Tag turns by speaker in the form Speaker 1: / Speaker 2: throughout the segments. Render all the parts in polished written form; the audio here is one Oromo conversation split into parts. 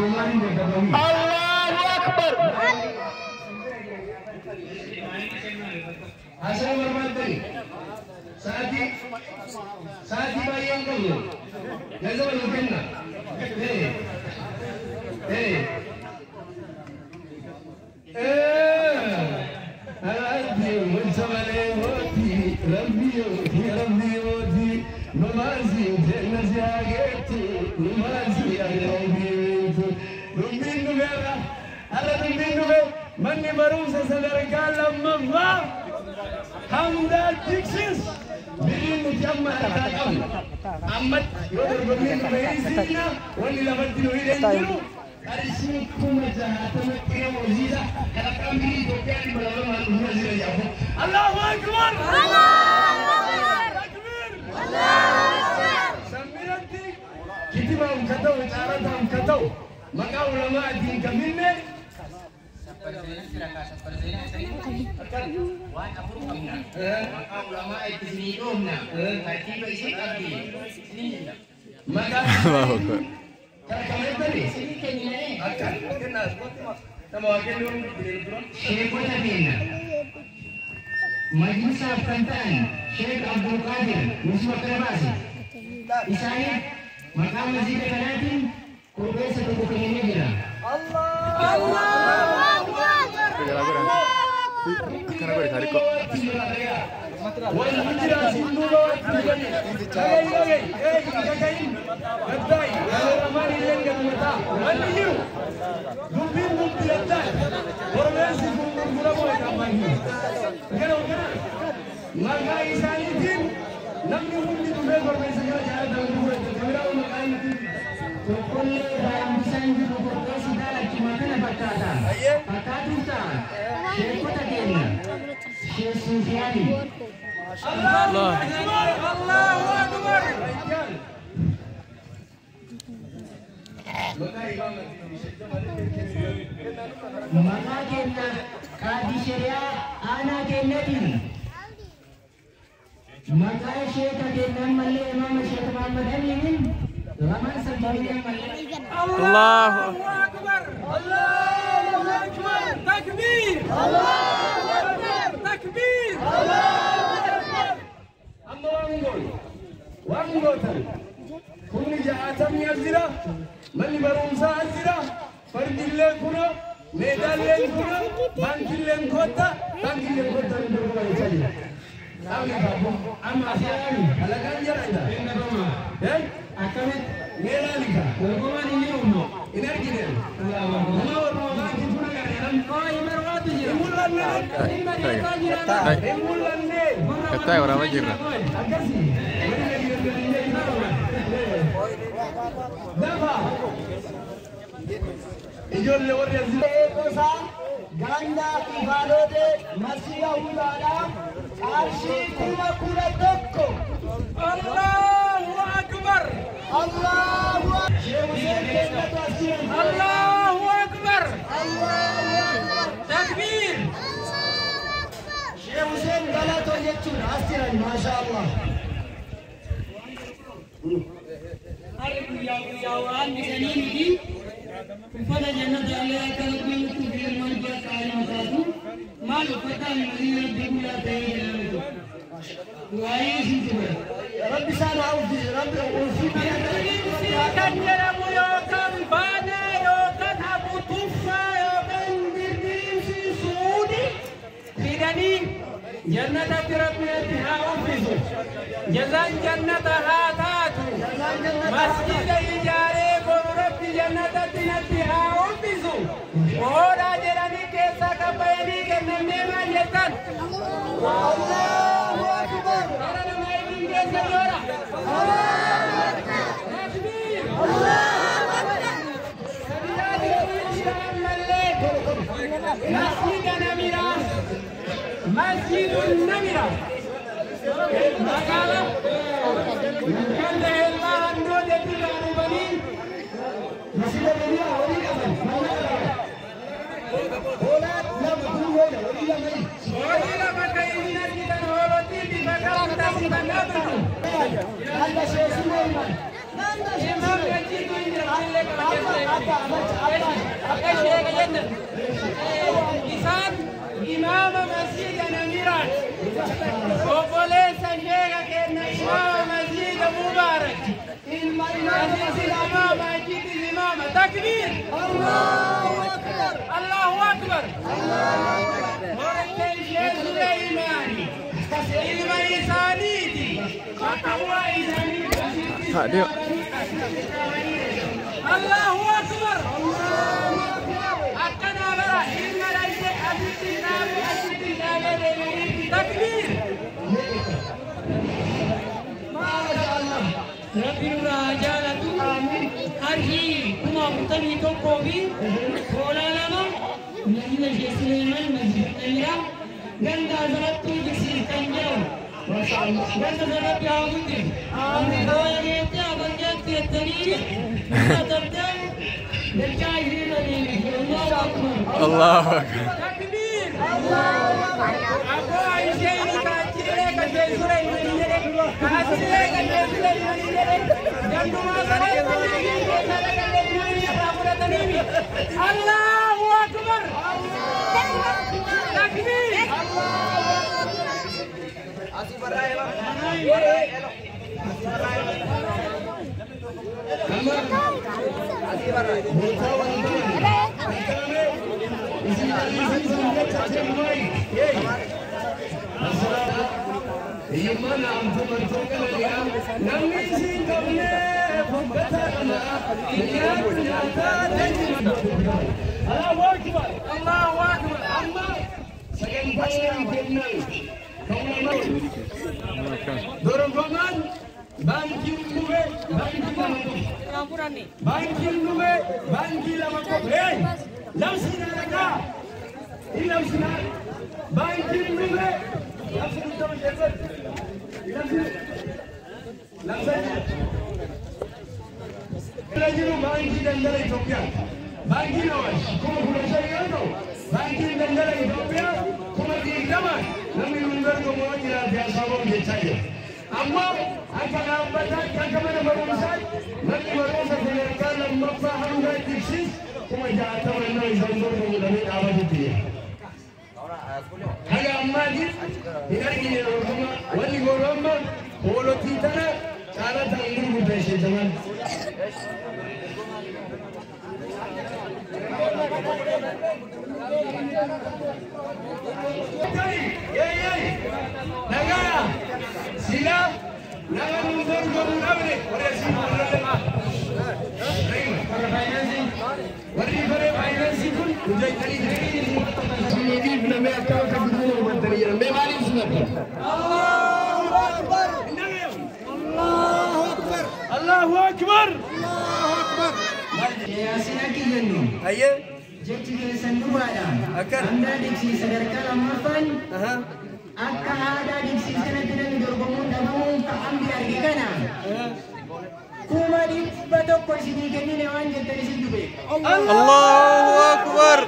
Speaker 1: الله أكبر. Asal bermantri, saati bayang kamu, jangan lupakan. Rabbi muncamale moti, Rabbi moti, namazi jenazah ageti, namazi ageti, rumbin nubera, ala rumbin nuber, mani baru sesadarikala mamma, hamda diksis, birin mujamma takam, amat yoder rumbin nuberizina, wali lamati nuirenjiru. Arismikum jahatana kira muziza kala kami dopian balama muziza yafu Allahu akbar Allahu akbar samiati kitiba mkatau tarata mkatau maka ulama din kaminne wan apuru kamna maka ulama itu sini domna katiba isi abdi sini maka Allahu akbar Majlis Afghanistan Sheikh Abdul Qadir Muslim Terbasi Isaya maka masjid Kanatin kurbe satu buku ini bila Allah karena gue ditarik kok Allah Allahu Akbar Maka kena kadi syariah anak kenyatin maka syekh kena malai Imam Syekh Muhammad Amin Rahman Sabariya Allahu Akbar Allahu Akbar takbir Allahu Akbar takbir Allahu Akbar amma wangotan kuni jaatam yazira mani barumsa azira fardille kuna medallen kuna bankillen kota ndurba chali ami babu amma asani alagan jaranda inna bama akame melalika ngoma ni uno inargine Allahu akbar ma warma kituna garan ko imarwatu jira mullanne inna jira mullanne kata orang wajirna akasi dafa ijolle warri kosa ganda ibadode masjidah ulama arshi kula tokko Allahu akbar Allahu akbar takbir Syekh Hussein galato jechuun asirani masyaallah Al-Qiyawaan bisani ini pada jannah Allah kalau itu firman dia kalian satu malu petang ini digula tayyidu wahai siapa Rabbi sana auzi Rabbi auzi kan jaramu yo kan bana yo kan abu tufa yo kan dirisi sudi bidani jannata tirabiyati haufizu jazan jannata hatatu masjid ijare Rabbi jannata tinati haufizu ora jerani kesa kapayani kenne majetan Allahu akbar ana mai dinge sayora Allahu akbar takbir Allahu akbar masjidun namira makala kan dehla ando de tilani bani masjid namira wali kaman bola na buku wala wali lamai wali lamai inna kita holoti di bakal kita sibanabu anda syekh Sulaiman anda syekh Sulaiman
Speaker 2: London. Isan Imam Masjid Namirat. Obole Sanjega Kena Imam Masjid Mubarak. Imam Masjid Imam Takbir. Allahu Akbar. Allahu Akbar. Morken Sulaimani. Ilma Isanidi. Fatwa Isanidi. Allahu Akbar. Akan abara ilmu raise asyitin takbir. Masyaallah. Rabbil rajalatu amin. Arhi kuma mutani to kobi. Kola lama. Nabi Sulaiman masjid Namirat. Ganda zaratu disir kanjau. Masyaallah. Ganda zaratu yahundi. Amin. Ayat abangnya tiatani.
Speaker 3: الله أكبر.
Speaker 2: تكبير. أبو عائشة ini kacile kaje Sulaiman ini. Kacile kaje Sulaiman ini. Dan rumah saya ini Allahu Akbar. Takbir. Asih barai lah. Banjir luwe, banjir lama. Banjir luwe, banjir lama. Hey, langsina lagi. Ini langsina. Banjir luwe, langsina sama siapa? Langsina. Langsina. Banjir banjir dandara Ethiopia. Banjir awas. Kuma pulau saya itu. Banjir dandara Ethiopia. Kuma di Daman. Kami mendengar semua jelas biasa orang biasa. Amma akan abad kemana berurusan, nanti berurusan dengan lama faham dan diksi, kuma jatuh mana izanur mengulangi awal itu. Kalau amma di, ini orang wali orang polo kita na, cara tanggung budaya sejaman. Negara, sila, naga mundur gomulabne, orang sila orang Wari bare finance pun ujai kali ini nama akal kabudul menteri yang memang sunat. Allahu Akbar. Allahu Akbar. Allahu Akbar. Allahu Akbar.
Speaker 4: Ya sinaki jendu.
Speaker 2: Aye.
Speaker 4: Jadi sandu ada.
Speaker 2: Akan.
Speaker 4: Anda diksi sadarkan amapan. Akka ada diksi sanadina dorbangun dabangun tak ambil di kanan. Kuma di batok posisi kini newan jadi situ be.
Speaker 3: Allahu Akbar.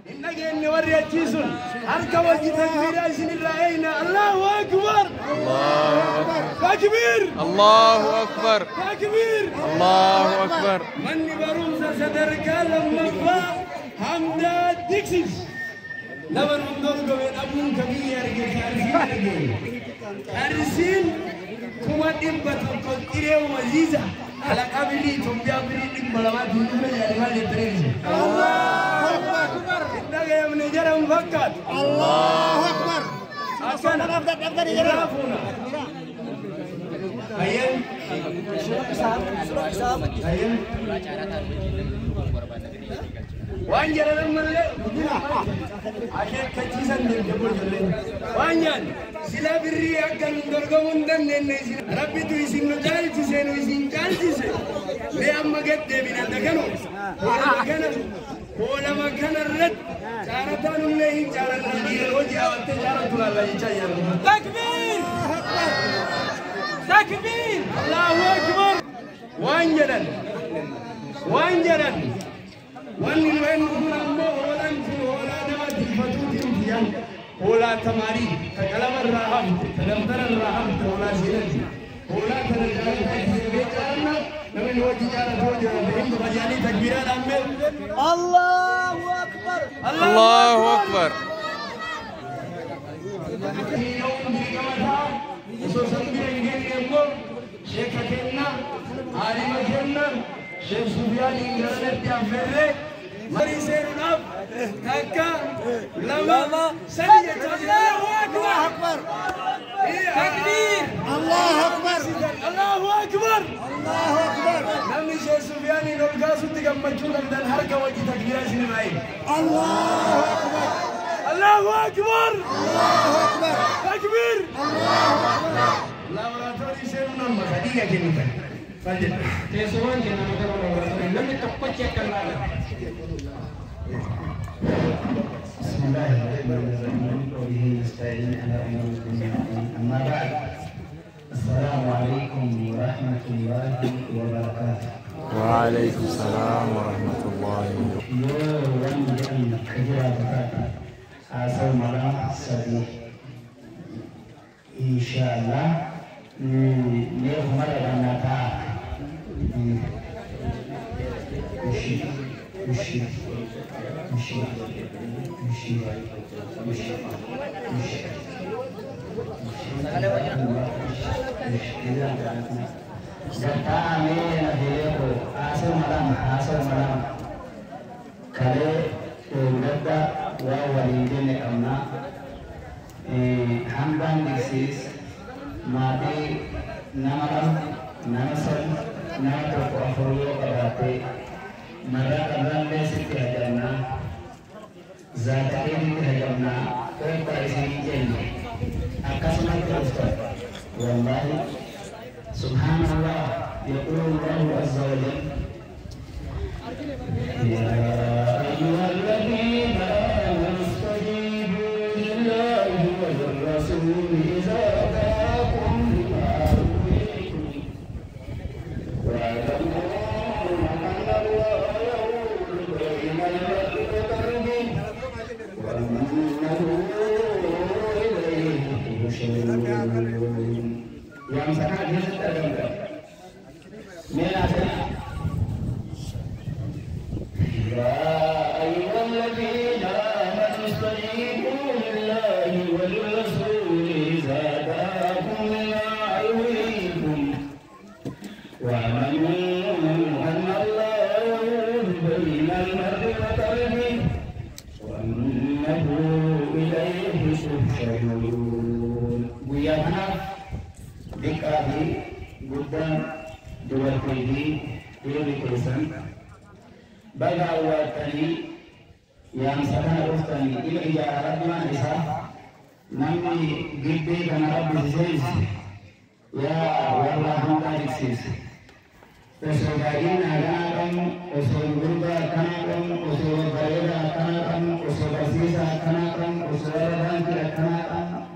Speaker 2: Inna gini warrior cisun. Harga wajib takbir sini raina. Allahu Akbar.
Speaker 3: Allahu Akbar.
Speaker 2: Takbir.
Speaker 3: Allahu Akbar.
Speaker 2: Takbir.
Speaker 3: Allahu Akbar.
Speaker 2: Mani barum sadar kalam mafa hamda diksis. Nawan mundur gawe abun kami arge arsin kuma dimbat ko kirew waziza ala kabili tumbiya biri dim balama dinu ya wali terezi Allahu Akbar daga yamne jaram fakat Allahu Akbar asan afdal yarafuna ayen ayen Wanjaran malle akhir kacisan dan jebol jalan wanjan sila birri akan dorgamun dan nene rabbi tu isin ngal cise no isin kal cise le amma gette binandagano wala makana red caratan lehi caran rajir hoji awte caratul allah icayar takbir takbir Allahu Akbar wanjaran Wani lain orang orang orang dapat dipatuhi dia, orang tamari, kekalamar raham, kedamparan raham, orang silat, orang terjaga karena nabi wajib cara tujuan, ini bajani takbiran ambil. Allahu Akbar.
Speaker 3: الله أكبر
Speaker 2: شيخ سفيان ينقلب يعمل مري سيرنا هكا لما سيد الله أكبر تكبير الله أكبر الله أكبر الله أكبر نمي شيخ سفيان ينقلب تجمعون كذا الحركة وجه تكبير سينمائي الله أكبر الله أكبر الله أكبر تكبير الله أكبر لابراتوري سيرنا مخدية كنيسة فجأة تسوون كنا مدرب لم تقبل كلام
Speaker 5: بسم الله الرحمن الرحيم وبه نستعين على امور الدنيا اما بعد السلام عليكم ورحمه الله وبركاته.
Speaker 3: وعليكم السلام ورحمة الله
Speaker 5: وبركاته. إن شاء الله اليوم مرة نتاع والله سبحان الله يقول الله عز وجل يا أيها الذين آمنوا استجيبوا لله وللرسول إذا دعاكم لما يحييكم واعلموا أن الله يحول بين المرء وقلبه وأنه إليه تحشرون. yang sangat disederhanakan. Menasihati. Ya ayyuhalladzina amanu istajibu lillahi wal rasuli idza da'akum lima yuhyikum wa amanu anna Allaha yahulu bainal mar'i wa qalbihi wa annahu ilayhi tuhsyarun. Buyana Dikabi Buddha dua kali diberikan bagawa tadi yang sekarang tadi ini jarak mana sah nami gede karena bisnis ya wallahu ta'ala Pesogagin akan usul berubah akan usul berbeda akan usul bersisa akan usul berhenti akan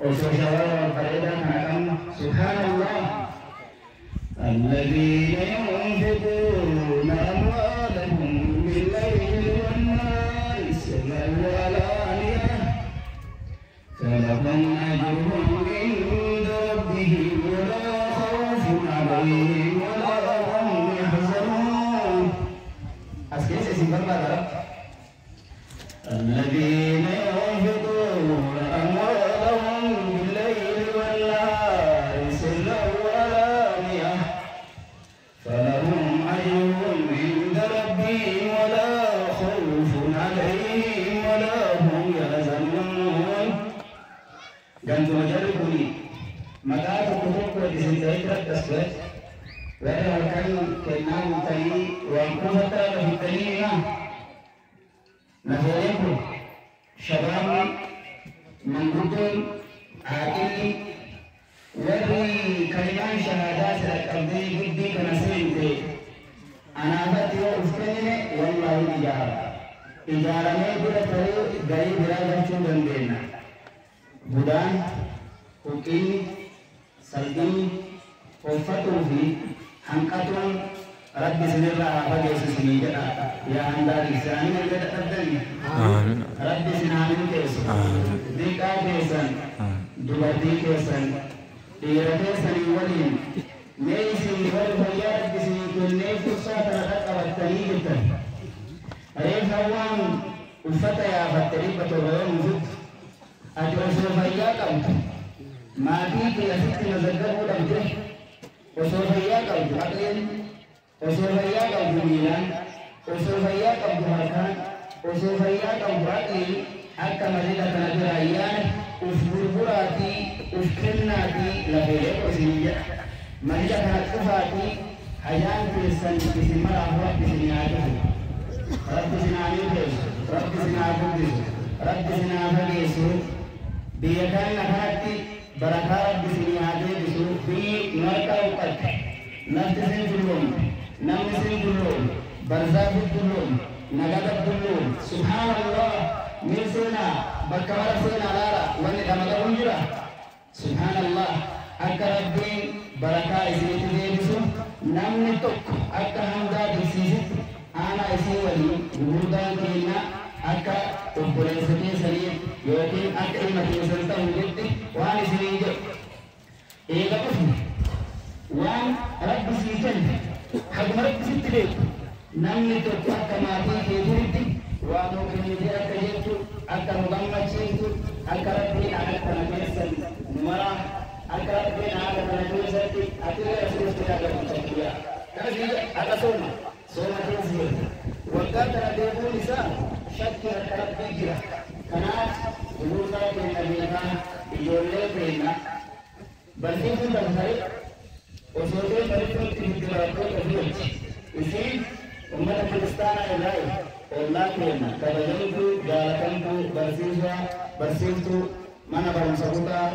Speaker 5: usul jawab berbeda akan subhanallah الذين ينفقون أموالهم بالليل والنهار سرا وعلانية فلهم أجرهم عند ربهم ولا خوف عليهم ولا هم يحزنون. أسكت سيمبل بارك. الذين ينفقون أموالهم بالليل والنهار سرا وعلانية فلهم أجرهم عند ربهم ولا خوف عليهم ولا هم يحزنون. Gantu majari kuni, maka aku kutuk di sini dari tersebut. Walaupun kenal tadi, walaupun kita lebih tinggi, nampaknya syabab menggunakan hati, dari kalimat syahadat serta budi kenasih anak itu ustaznya wallahi ijarahnya kita tahu dari beragam sumber dana. Budan, Hukim, Saldi, Kofatu fi Hangkatun, Rabbi sinirlah bagi sesini ya anda di sana kita terjadi. Rabbi sinamin kesu, dika kesan, dua kesan, dira kesan walin. Nasi wal bayar di sini kulne fursa terhadap awak tani kita. Refawan uffata yaafatte dhibba torba yoo nuufut ati osoo fayyaa qabdu maatii kee asitti mazaggabuu dhabde osoo fayyaa qabdu aqleen osoo fayyaa qabdu miilaan osoo fayyaa qabdu harkaan osoo fayyaa qabdu aqleen akka mariidha kana bira ayyaana uf gurguraatii uf kennaatii lafeelee qosinii jedha mariidha kana cufaatii hayaan keessan isin maraaf rabbi isin yaadatu rabbi isin aamiin keessu rabbi isin haa guddisu rabbi isin haa fageessu biyya kana kanatti barakaa rabbi isin haa deebisu biyyi marqaa uqqatte lafti isin dulloomte namni isin dulloomte barzaafi dulloomte nagada dulloomte subhaanallah min seenaa bakka mara seenaa laala wanni dhamagaruun jira subhaanallah akka rabbiin barakaa isinitti deebisu namni tokko akka hangaa dirsiisitti aanaa isii waliin gurguddaan keenya akka obboleessa keessanii yookiin akka ilma keessan ta'uu jetti waan isinii jedhu eega dhufne waan rabbi sii kenne haguma rabbi sitti beeku namni tokko akka maatii keetiitti waan kennite akka jettu akka nu gammachiiftu akka rabbiin haala kana keessan nu maraa akka rabbiin haala kana keessatti ati rasuulitti agarsiisa kasi akka sooma keessa jirti waggaa kana deebiin isaa shakkii harka rabbii jira kanaaf gurgurtaa keenya beekaa ijoollee keenya barsiisuun dabtare osoo ta'e barsiisuutti itti barattoota filachi isiin ummata kiristaanaa irraa ollaa keenya kabajamtu jaalatamtu barsiiftuu mana barumsa guddaa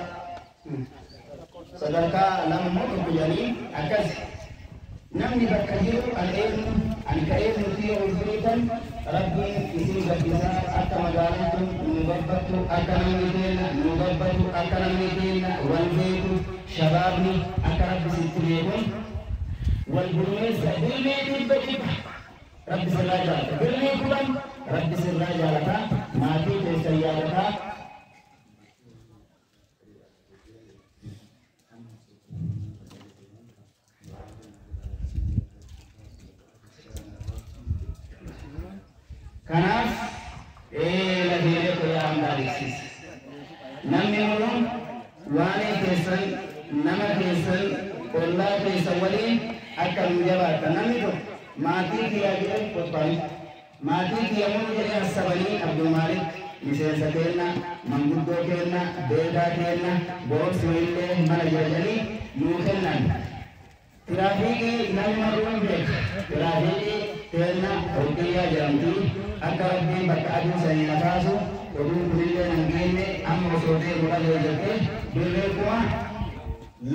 Speaker 5: sadarkaa lama moo tokko jedhanii akkas namni bakka jiru ani ka'ee nuti ulfiriitan rabbiin isin gabbisaa akka magaalaan kun nu gabbattu akka namni keenya nu gabbatu akka namni keenya wal beeku shabaabni akka rabbi sitti beekun wal gurmeessa bilmee dhibba rabbi sirraa jaalata bilmee kudhan rabbi sirraa jaalata maatii keessan yaadataa kanaaf lafeelee koyaa hambaalisiisa namni muluun waanee keessan nama keessan ollaa keessan waliin akka nu jabaata namni tokko maatii kiyyaa jedhe qophaa'u maatii kiyya mulu jedhee hassabanii abdumaalik miseensa keenna manguddoo keenna beekaa keenna boobsi illee mana jedhanii nuu kennan tiraafiikii namni maruun beeka tiraafiikii keenna hordiyyaa jedhamti akka rabbiin bakka aduu sanii nakaasu oduun kunillee nan geenne amma osoo deemu dhalee jettee birree kuma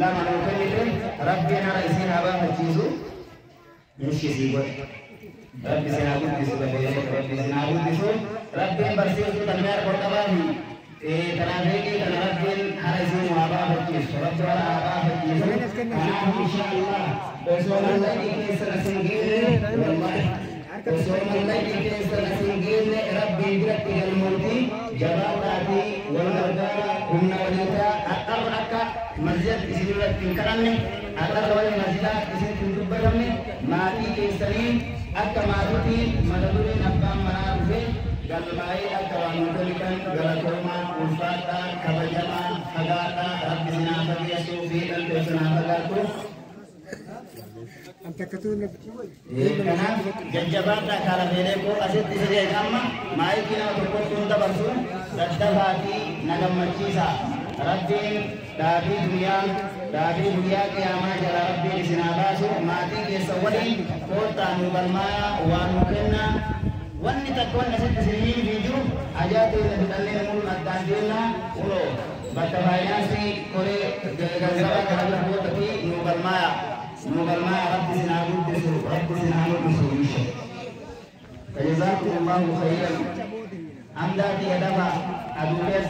Speaker 5: lama nuu kennite rabbiin hara isii haa baafachiisu ishii godhe rabbi isin haa guddisu rabbi isin haa guddisu rabbiin barsiisuu danda'a qordhabaafi kanaafii kana rabbiin hara isii haa baafachiisu rabbi hara haa baafachiisu kanaaf inshaallah osoo mallaqii keessan asin geenne wallahi osoo mallaqii keessan asin geenne rabbiin biratti galmooti jabaadhaafi wal gargaara humna waliitaa har'arra akka masjid isin irratti hin kadhanne har'arra wali masjidaa isin hin dubbatamne maatii keessanii akka maatiitiin mata dureen abbaan manaa dhufe galmaa'ee akka waan tolikan galatoomaa ulfaadhaa kabajamaa fagaadhaa rabbi sinaa fageessuu fi dhaltee sinaa fagaatu kanaaf jajjabaadhaa kaalameelee koo asitti siree amma maayikii nama tokkotti hunda barsuun daddafaa fi na gammachiisaa rabbiin daabii guyyaa qiyaamaa jala rabbiin isin haa baasu maatii keessa waliin koottaa nu galmaa waan nu kennaa wanni takka wanni asitti isiniin fi jiru ajaa'iba fidhannee namuun addaan deemnaa uloo bakka faayinaansii koree gaazexaa kana bira koota fi nu galmaa rabbi isin haa guddisu rabbi isin haa guddisu insha فجزاكم الله خيرا. أمداد يدفع أبو